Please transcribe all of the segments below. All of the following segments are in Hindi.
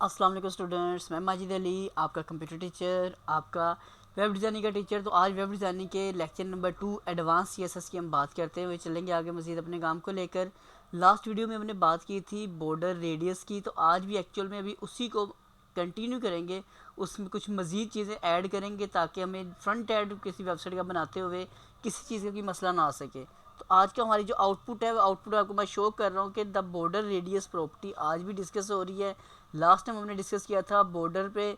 अस्सलाम वालेकुम स्टूडेंट्स, मैं माजिद अली आपका कंप्यूटर टीचर, आपका वेब डिज़ाइनिंग का टीचर। तो आज वेब डिज़ाइनिंग के लेक्चर नंबर 2 एडवांस सीएसएस की हम बात करते हुए चलेंगे आगे मज़ीद अपने काम को लेकर। लास्ट वीडियो में हमने बात की थी बॉर्डर रेडियस की, तो आज भी एक्चुअल में अभी उसी को कंटिन्यू करेंगे। उसमें कुछ मज़ीद चीज़ें ऐड करेंगे ताकि हमें फ्रंट एंड किसी वेबसाइट का बनाते हुए किसी चीज़ का कोई मसला ना आ सके। तो आज का हमारी जो आउटपुट है वो आउटपुट आपको मैं शो कर रहा हूँ कि द बॉर्डर रेडियस प्रॉपर्टी आज भी डिस्कस हो रही है। लास्ट टाइम हमने डिस्कस किया था बॉर्डर पे,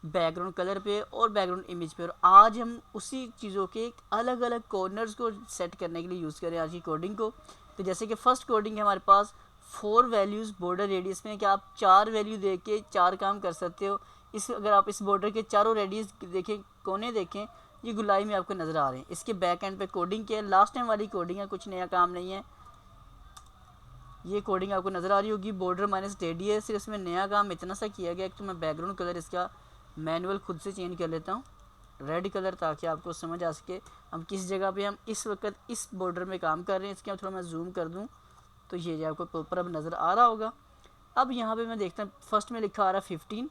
बैकग्राउंड कलर पे और बैकग्राउंड इमेज पे, और आज हम उसी चीज़ों के अलग अलग कॉर्नर्स को सेट करने के लिए यूज़ करें आज की कोडिंग को। तो जैसे कि फर्स्ट कोडिंग है हमारे पास 4 वैल्यूज़ बॉर्डर रेडियस में, कि आप 4 वैल्यू दे के 4 काम कर सकते हो। अगर आप इस बॉर्डर के चारों रेडियस देखें, कोने देखें, ये गुलाई में आपको नज़र आ रहे हैं। इसके बैक एंड पे कोडिंग के लास्ट टाइम वाली कोडिंग है, कुछ नया काम नहीं है। ये कोडिंग आपको नज़र आ रही होगी बॉर्डर माइनस रेडियस। सिर्फ इसमें नया काम इतना सा किया गया कि मैं बैकग्राउंड कलर इसका मैनुअल खुद से चेंज कर लेता हूँ रेड कलर, ताकि आपको समझ आ सके हम किस जगह पे हम इस वक्त इस बॉर्डर में काम कर रहे हैं। इसके थोड़ा मैं जूम कर दूँ तो ये आपको प्रॉपर अब नज़र आ रहा होगा। अब यहाँ पे मैं देखता हूँ फर्स्ट में लिखा आ रहा है 15,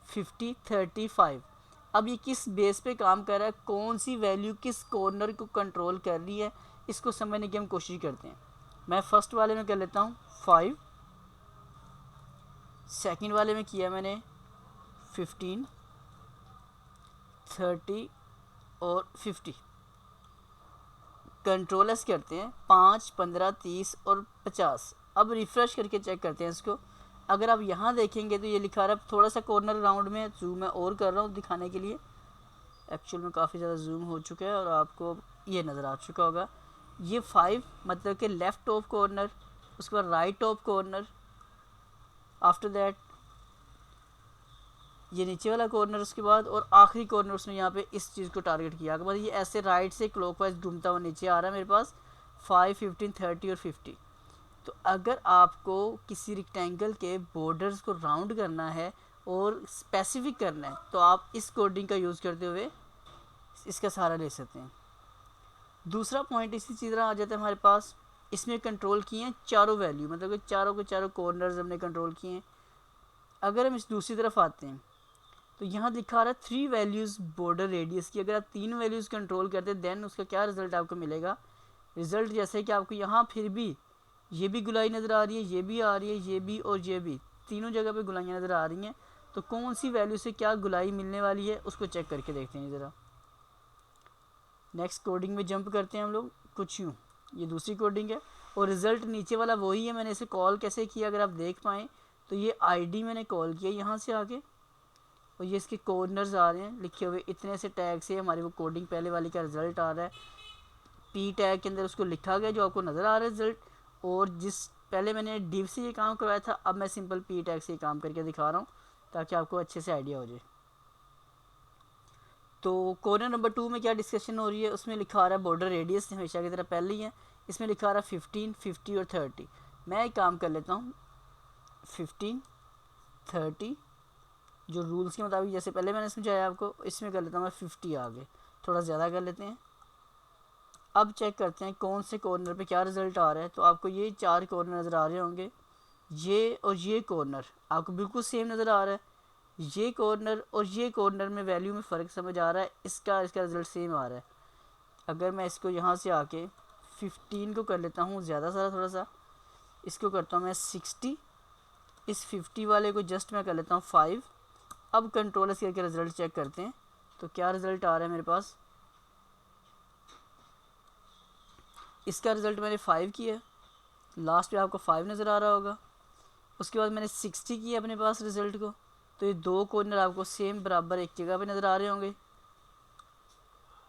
50, 35। अब ये किस बेस पे काम कर रहा है, कौन सी वैल्यू किस कॉर्नर को कंट्रोल कर रही है, इसको समझने की हम कोशिश करते हैं। मैं फर्स्ट वाले में कर लेता हूँ 5, सेकंड वाले में किया मैंने 15, 30 और 50। कंट्रोलर्स करते हैं 5, 15, 30 और 50। अब रिफ़्रेश करके चेक करते हैं इसको। अगर आप यहाँ देखेंगे तो ये लिखा रहा है थोड़ा सा कॉर्नर राउंड में, जूम मैं और कर रहा हूँ दिखाने के लिए। एक्चुअल में काफ़ी ज़्यादा जूम हो चुका है और आपको ये नज़र आ चुका होगा। ये 5 मतलब कि लेफ़्ट टॉप कॉर्नर, उसके बाद right top corner, after that ये नीचे वाला कॉर्नर, उसके बाद और आखिरी कॉर्नर उसने यहाँ पे इस चीज़ को टारगेट किया। मतलब ये ऐसे राइट से क्लॉकवाइज घूमता हुआ नीचे आ रहा है मेरे पास 5, 15, 30 और 50। तो अगर आपको किसी रेक्टेंगल के बॉर्डर्स को राउंड करना है और स्पेसिफिक करना है तो आप इस कोडिंग का यूज़ करते हुए इसका सहारा ले सकते हैं। दूसरा पॉइंट इसी चीज़ आ जाता है हमारे पास, इसमें कंट्रोल किए हैं चारों वैल्यू, मतलब कि चारों के चारों कॉर्नर्स हमने कंट्रोल किए हैं। अगर हम इस दूसरी तरफ आते हैं तो यहाँ दिखा रहा है 3 वैल्यूज़ बॉर्डर रेडियस की। अगर आप 3 वैल्यूज़ कंट्रोल करते हैं देन उसका क्या रिजल्ट आपको मिलेगा। रिजल्ट जैसे कि आपको यहाँ फिर भी ये भी गुलाई नज़र आ रही है, ये भी आ रही है, ये भी और ये भी, तीनों जगह पे गुलाइयाँ नज़र आ रही हैं। तो कौन सी वैल्यू से क्या गुलाई मिलने वाली है उसको चेक करके देखते हैं ज़रा। नेक्स्ट कोडिंग में जंप करते हैं हम लोग कुछ यूँ। ये दूसरी कोडिंग है और रिज़ल्ट नीचे वाला वही है। मैंने इसे कॉल कैसे किया अगर आप देख पाएँ तो ये आईडी मैंने कॉल किया यहाँ से आके, और ये इसके कॉर्नर्स आ रहे हैं लिखे हुए इतने से टैग से। हमारी वो कोडिंग पहले वाली का रिज़ल्ट आ रहा है, पी टैग के अंदर उसको लिखा गया जो आपको नज़र आ रहा है रिज़ल्ट। और जिस पहले मैंने डिव से ये काम करवाया था, अब मैं सिंपल पी टैग से ये काम करके दिखा रहा हूँ ताकि आपको अच्छे से आइडिया हो जाए। तो कॉर्नर नंबर 2 में क्या डिस्कशन हो रही है, उसमें लिखा आ रहा है बॉर्डर रेडियस हमेशा की तरह पहले ही है। इसमें लिखा आ रहा है 15, 50 और 30। मैं एक काम कर लेता हूँ 15, 30 जो रूल्स के मुताबिक जैसे पहले मैंने समझाया आपको, इसमें कर लेता हूँ मैं 50 आगे, थोड़ा ज़्यादा कर लेते हैं। अब चेक करते हैं कौन से कॉर्नर पे क्या रिज़ल्ट आ रहा है। तो आपको ये 4 कॉर्नर नज़र आ रहे होंगे, ये और ये कॉर्नर आपको बिल्कुल सेम नज़र आ रहा है। ये कॉर्नर और ये कॉर्नर में वैल्यू में फ़र्क समझ आ रहा है, इसका रिज़ल्ट सेम आ रहा है। अगर मैं इसको यहाँ से आके 15 को कर लेता हूँ ज़्यादा सारा थोड़ा सा, इसको करता हूँ मैं 60, इस 50 वाले को जस्ट मैं कर लेता हूँ 5। अब कंट्रोलर से करके रिज़ल्ट चेक करते हैं तो क्या रिज़ल्ट आ रहा है मेरे पास। इसका रिज़ल्ट मैंने 5 किया, लास्ट पे आपको 5 नज़र आ रहा होगा। उसके बाद मैंने 60 किया अपने पास रिज़ल्ट को, तो ये दो कॉर्नर आपको सेम बराबर एक जगह पे नज़र आ रहे होंगे।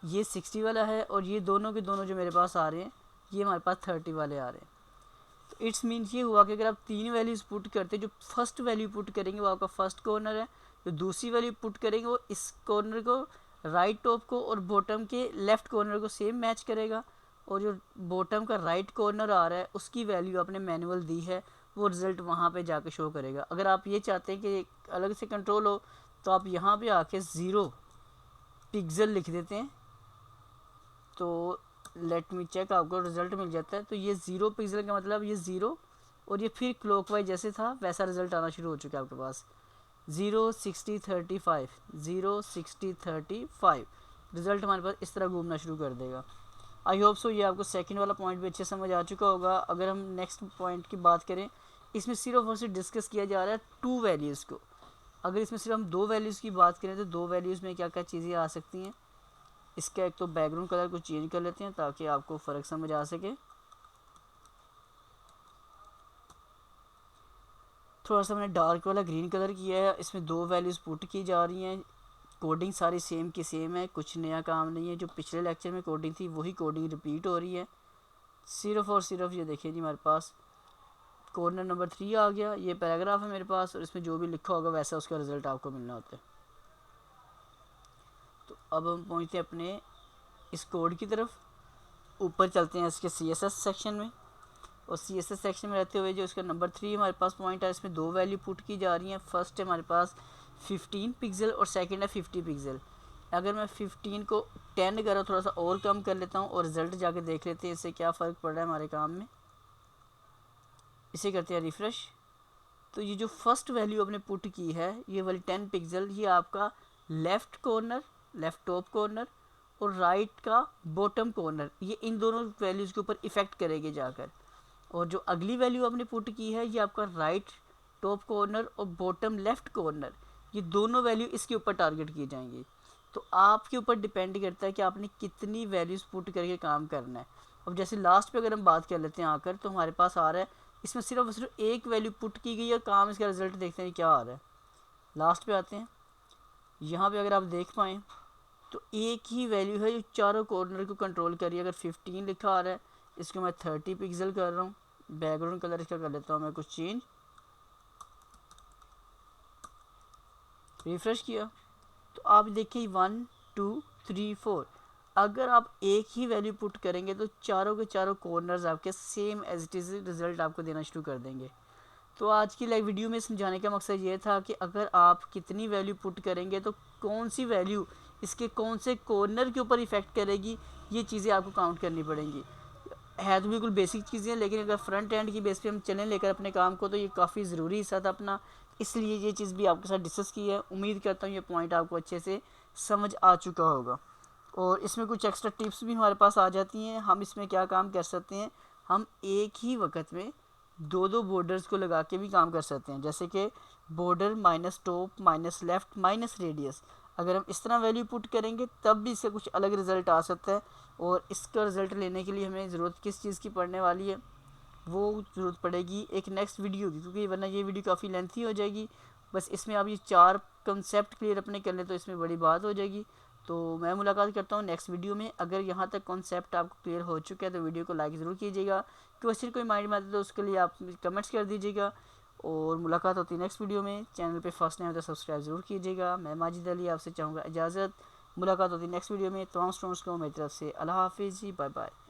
ये 60 वाला है और ये दोनों के दोनों जो मेरे पास आ रहे हैं ये हमारे पास 30 वाले आ रहे हैं। तो इट्स मीन्स ये हुआ कि अगर आप 3 वैल्यूज़ पुट करते हैं, जो फर्स्ट वैल्यू पुट करेंगे वो आपका फर्स्ट कॉर्नर है, जो दूसरी वैल्यू पुट करेंगे वो इस कॉर्नर को, राइट टॉप को और बॉटम के लेफ़्ट कॉर्नर को सेम मैच करेगा। और जो बॉटम का राइट कॉर्नर आ रहा है उसकी वैल्यू आपने मैनुअल दी है, वो रिज़ल्ट वहाँ पे जाके शो करेगा। अगर आप ये चाहते हैं कि अलग से कंट्रोल हो तो आप यहाँ पे आके 0 पिक्सल लिख देते हैं, तो लेट मी चेक, आपको रिज़ल्ट मिल जाता है। तो ये 0 पिक्सल का मतलब ये 0 और ये फिर क्लॉकवाइज जैसे था वैसा रिज़ल्ट आना शुरू हो चुका है आपके पास। 0 60 35 रिज़ल्ट हमारे पास इस तरह घूमना शुरू कर देगा। आई होप सो ये आपको सेकंड वाला पॉइंट भी अच्छे समझ आ चुका होगा। अगर हम नेक्स्ट पॉइंट की बात करें, इसमें सिर्फ और सिर्फ डिस्कस किया जा रहा है टू वैल्यूज़ को। अगर इसमें सिर्फ हम दो वैल्यूज़ की बात करें तो दो वैल्यूज़ में क्या क्या चीज़ें आ सकती हैं। इसका एक तो बैकग्राउंड कलर को चेंज कर लेते हैं ताकि आपको फ़र्क समझ आ सके। थोड़ा सा मैंने डार्क वाला ग्रीन कलर किया है। इसमें दो वैल्यूज़ पुट की जा रही हैं। कोडिंग सारी सेम की सेम है, कुछ नया काम नहीं है। जो पिछले लेक्चर में कोडिंग थी वही कोडिंग रिपीट हो रही है। सिर्फ और सिर्फ ये देखिए जी, हमारे पास कॉर्नर नंबर 3 आ गया। ये पैराग्राफ है मेरे पास और इसमें जो भी लिखा होगा वैसा उसका रिज़ल्ट आपको मिलना होता है। तो अब हम पहुँचते हैं अपने इस कोड की तरफ। ऊपर चलते हैं इसके CSS सेक्शन में, और CSS सेक्शन में रहते हुए जो इसका नंबर 3 हमारे पास पॉइंट है, इसमें दो वैल्यू पुट की जा रही हैं। फर्स्ट है हमारे पास 15 पिक्सल और सेकंड है 50 पिक्सल। अगर मैं 15 को 10 करा, थोड़ा सा और कम कर लेता हूँ और रिज़ल्ट जाके देख लेते हैं इससे क्या फ़र्क पड़ रहा है हमारे काम में। इसे करते हैं रिफ़्रेश। तो ये जो फर्स्ट वैल्यू आपने पुट की है ये वाली 10 पिक्सल, ये आपका left corner, left top corner और राइट का बॉटम कॉर्नर, ये इन दोनों वैल्यूज़ के ऊपर इफ़ेक्ट करेगी जाकर। और जो अगली वैल्यू आपने पुट की है ये आपका राइट टॉप कॉर्नर और बॉटम लेफ़्ट कॉर्नर, ये दोनों वैल्यू इसके ऊपर टारगेट की जाएंगी। तो आपके ऊपर डिपेंड करता है कि आपने कितनी वैल्यूज़ पुट करके काम करना है। अब जैसे लास्ट पे अगर हम बात कर लेते हैं आकर, तो हमारे पास आ रहा है इसमें सिर्फ और सिर्फ एक वैल्यू पुट की गई है, काम इसका रिज़ल्ट देखते हैं क्या आ रहा है। लास्ट पे आते हैं, यहाँ पे अगर आप देख पाएँ तो एक ही वैल्यू है जो चारों कॉर्नर को कंट्रोल करिए। अगर 15 लिखा आ रहा है, इसको मैं 30 पिक्सल कर रहा हूँ। बैकग्राउंड कलर इसका कर लेता हूँ मैं कुछ चेंज। रिफ्रेश किया तो आप देखिए 1 2 3 4, अगर आप एक ही वैल्यू पुट करेंगे तो चारों के चारों कॉर्नर्स आपके same as it is result आपको देना शुरू कर देंगे। तो आज की लाइव वीडियो में समझाने का मकसद ये था कि अगर आप कितनी वैल्यू पुट करेंगे तो कौन सी वैल्यू इसके कौन से कॉर्नर के ऊपर इफ़ेक्ट करेगी, ये चीज़ें आपको काउंट करनी पड़ेंगी। है तो बिल्कुल बेसिक चीज़ें, लेकिन अगर फ्रंट एंड की बेस पे हम चलें लेकर अपने काम को, तो ये काफ़ी ज़रूरी हिस्सा था अपना, इसलिए ये चीज़ भी आपके साथ डिस्कस की है। उम्मीद करता हूँ ये पॉइंट आपको अच्छे से समझ आ चुका होगा। और इसमें कुछ एक्स्ट्रा टिप्स भी हमारे पास आ जाती हैं। हम इसमें क्या काम कर सकते हैं, हम एक ही वक्त में दो दो बॉर्डर्स को लगा के भी काम कर सकते हैं। जैसे कि border minus top minus left minus radius, अगर हम इस तरह वैल्यू पुट करेंगे तब भी इससे कुछ अलग रिज़ल्ट आ सकता है। और इसका रिज़ल्ट लेने के लिए हमें ज़रूरत किस चीज़ की पड़ने वाली है, वो ज़रूरत पड़ेगी एक नेक्स्ट वीडियो की, क्योंकि वरना ये वीडियो काफ़ी लेंथी हो जाएगी। बस इसमें आप ये 4 कंसेप्ट क्लियर अपने कर लें तो इसमें बड़ी बात हो जाएगी। तो मैं मुलाकात करता हूँ नेक्स्ट वीडियो में। अगर यहाँ तक कॉन्सेप्ट आपको क्लियर हो चुका है तो वीडियो को लाइक ज़रूर कीजिएगा। क्वेश्चन कोई माइंड में आता है तो उसके लिए आप कमेंट्स कर दीजिएगा। और मुलाकात होती है नेक्स्ट वीडियो में। चैनल पे फर्स्ट टाइम तो सब्सक्राइब ज़रूर कीजिएगा। मैं माजिद अली आपसे चाहूँगा इजाज़त। मुलाकात होती है नेक्स्ट वीडियो में। तमाम स्टूडेंट्स को मेरी तरफ से अल्लाह हाफिज़ जी, बाय बाय।